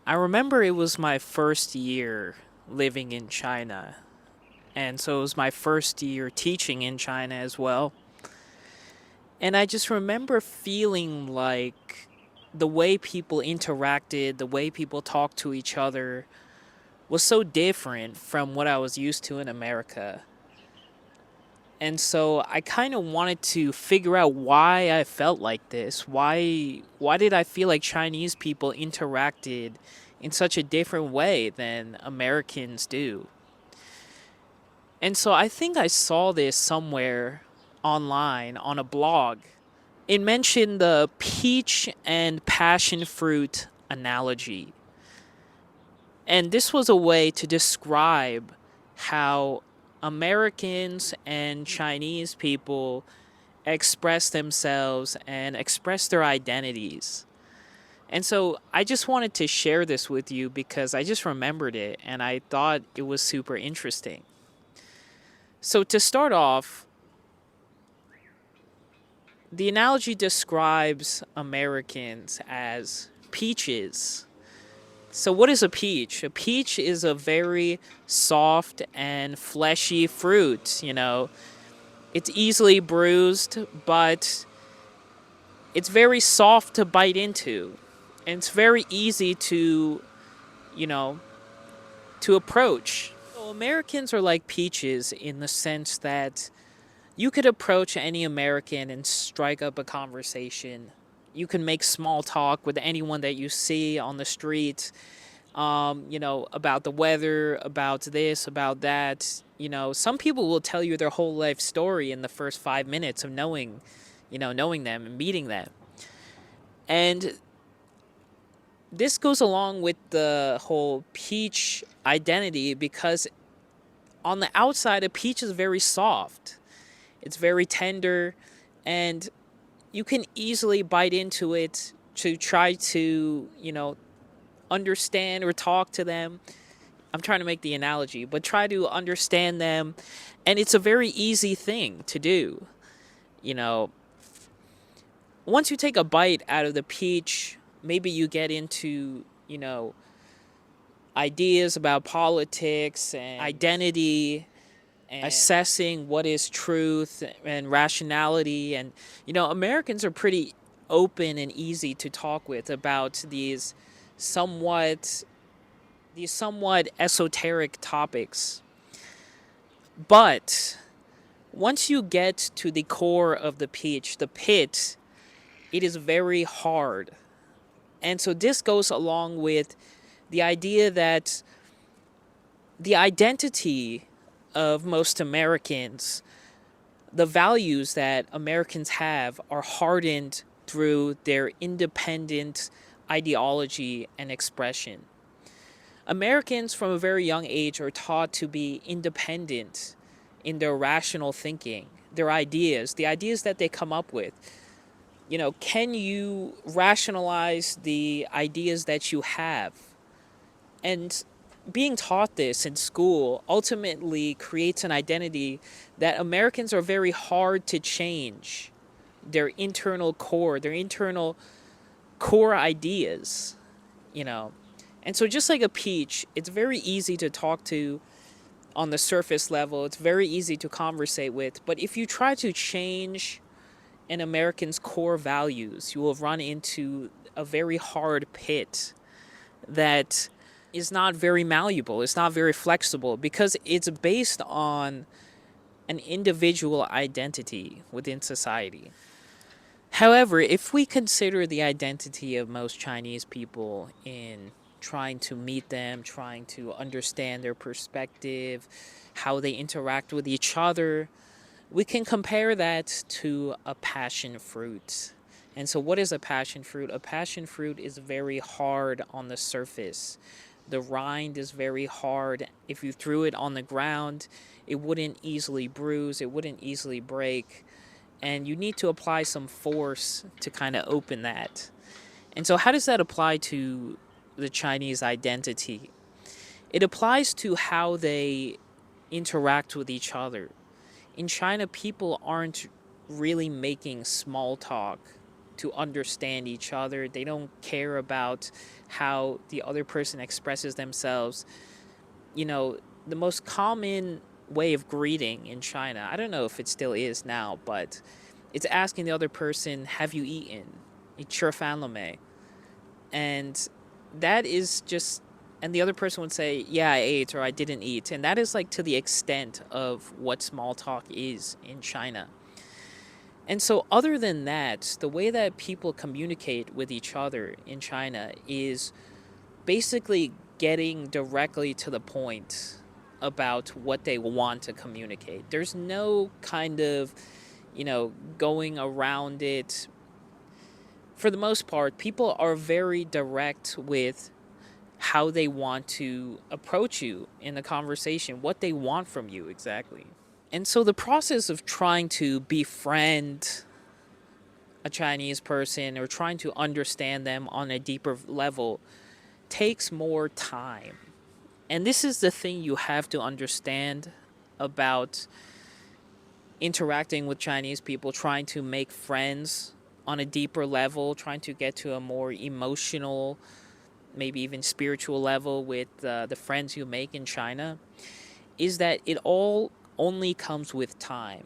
I remember it was my first year living in China, and so it was my first year teaching in China as well. And I just remember feeling like the way people interacted, the way people talked to each other was so different from what I was used to in America. And so I kind of wanted to figure out why I felt like this. Why did I feel like Chinese people interacted in such a different way than Americans do? And so I think I saw this somewhere online on a blog. It mentioned the peach and passion fruit analogy. And this was a way to describe how Americans and Chinese people express themselves and express their identities. And so I just wanted to share this with you because I just remembered it and I thought it was super interesting. So, to start off, the analogy describes Americans as peaches. So, what is a peach? A peach is a very soft and fleshy fruit, It's easily bruised, but it's very soft to bite into. And it's very easy you know, to approach. So Americans are like peaches in the sense that you could approach any American and strike up a conversation. You can make small talk with anyone that you see on the street, about the weather, about this, about that. Some people will tell you their whole life story in the first 5 minutes of knowing them and meeting them. And this goes along with the whole peach identity because on the outside, a peach is very soft. It's very tender, and you can easily bite into it to try to, understand or talk to them. I'm trying to make the analogy, but try to understand them. And it's a very easy thing to do. You know, Once you take a bite out of the peach, maybe you get into, ideas about politics and identity and assessing what is truth and rationality. And, Americans are pretty open and easy to talk with about somewhat these somewhat esoteric topics. But once you get to the core of the peach, the pit, it is very hard. And so this goes along with the idea that the identity of most Americans, the values that Americans have, are hardened through their independent ideology and expression. Americans from a very young age are taught to be independent in their rational thinking, their ideas, the ideas that they come up with. Can you rationalize the ideas that you have? And being taught this in school ultimately creates an identity that Americans are very hard to change their internal core ideas, you know. And so, just like a peach, it's very easy to talk to on the surface level, it's very easy to conversate with. But if you try to change an American's core values, you will run into a very hard pit that is not very malleable, it's not very flexible because it's based on an individual identity within society. However, if we consider the identity of most Chinese people in trying to meet them, trying to understand their perspective, how they interact with each other, we can compare that to a passion fruit. And so, what is a passion fruit? A passion fruit is very hard on the surface. The rind is very hard. If you threw it on the ground, it wouldn't easily bruise, it wouldn't easily break. And you need to apply some force to kind of open that. And so, how does that apply to the Chinese identity? It applies to how they interact with each other. In China, people aren't really making small talk to understand each other. They don't care about how the other person expresses themselves. You know, the most common way of greeting in China, I don't know if it still is now, but it's asking the other person, "Have you eaten?" "吃饭了没?" And that is just, and the other person would say, "Yeah, I ate," or "I didn't eat." And that is like to the extent of what small talk is in China. And so, other than that, the way that people communicate with each other in China is basically getting directly to the point about what they want to communicate. There's no kind of, going around it. For the most part, people are very direct with how they want to approach you in the conversation, what they want from you exactly. And so the process of trying to befriend a Chinese person or trying to understand them on a deeper level takes more time. And this is the thing you have to understand about interacting with Chinese people, trying to make friends on a deeper level, trying to get to a more emotional, maybe even spiritual level with the friends you make in China, is that it all only comes with time.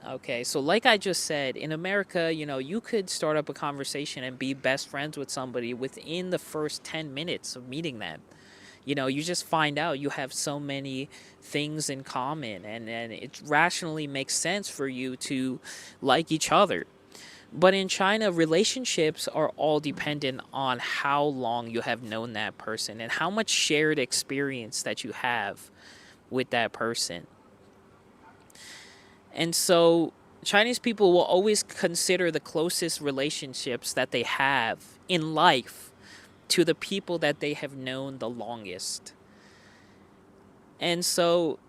Okay, so like I just said, in America, you could start up a conversation and be best friends with somebody within the first 10 minutes of meeting them. You just find out you have so many things in common, and it rationally makes sense for you to like each other. But in China, relationships are all dependent on how long you have known that person and how much shared experience that you have with that person. And so Chinese people will always consider the closest relationships that they have in life to the people that they have known the longest. And so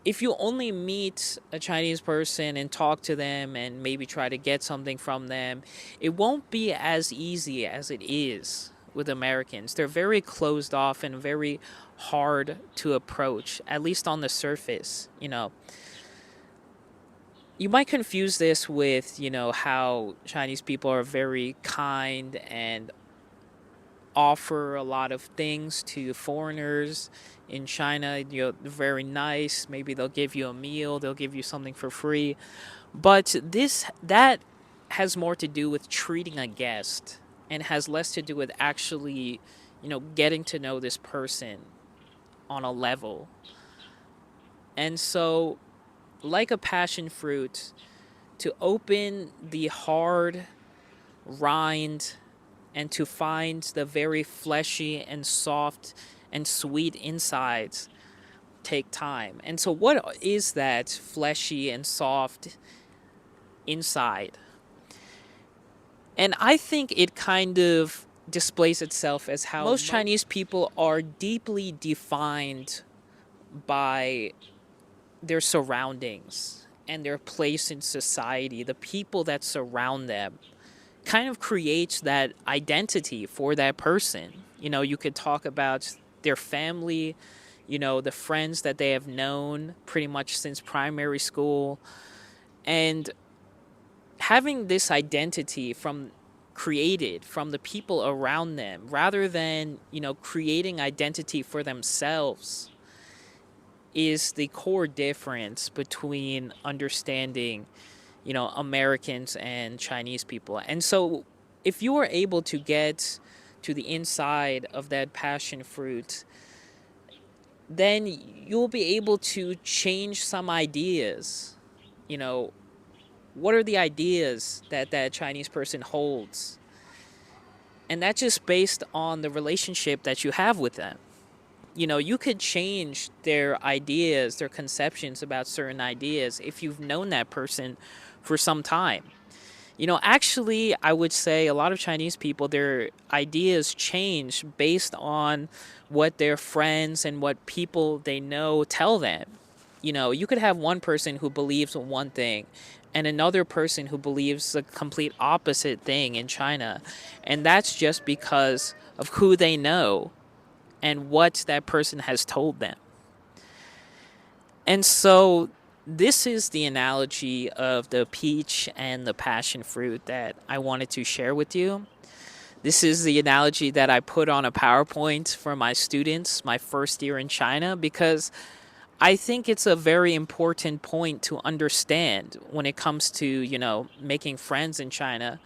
if you only meet a Chinese person and talk to them and maybe try to get something from them, it won't be as easy as it is with Americans. They're very closed off and very hard to approach, at least on the surface. You might confuse this with, how Chinese people are very kind and offer a lot of things to foreigners in China. They're very nice. Maybe they'll give you a meal, they'll give you something for free. But that has more to do with treating a guest and has less to do with actually, getting to know this person on a level. And so, like a passion fruit, to open the hard rind and to find the very fleshy and soft and sweet insides take time. And so, what is that fleshy and soft inside? And I think it kind of displays itself as how most Chinese people are deeply defined by their surroundings and their place in society. The people that surround them kind of creates that identity for that person. You could talk about their family, the friends that they have known pretty much since primary school. And having this identity created from the people around them rather than, creating identity for themselves is the core difference between understanding Americans and Chinese people. And so if you are able to get to the inside of that passion fruit, then you'll be able to change some ideas. What are the ideas that that Chinese person holds? And that's just based on the relationship that you have with them. You could change their ideas, their conceptions about certain ideas if you've known that person for some time. Actually, I would say a lot of Chinese people, their ideas change based on what their friends and what people they know tell them. You could have one person who believes one thing and another person who believes the complete opposite thing in China. And that's just because of who they know and what that person has told them. And so this is the analogy of the peach and the passion fruit that I wanted to share with you. This is the analogy that I put on a PowerPoint for my students my first year in China, because I think it's a very important point to understand when it comes to, making friends in China.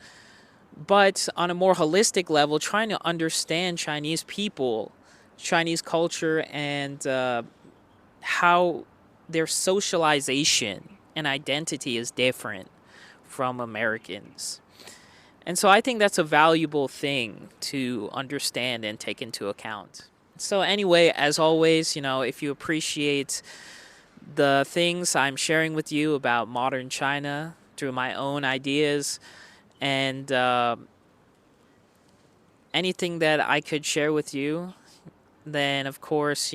But on a more holistic level, trying to understand Chinese people, Chinese culture, and how their socialization and identity is different from Americans. And so I think that's a valuable thing to understand and take into account. So, anyway, as always, if you appreciate the things I'm sharing with you about modern China through my own ideas and anything that I could share with you, then of course,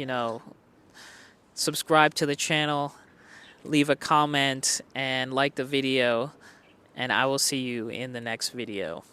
subscribe to the channel, leave a comment, and like the video, and I will see you in the next video.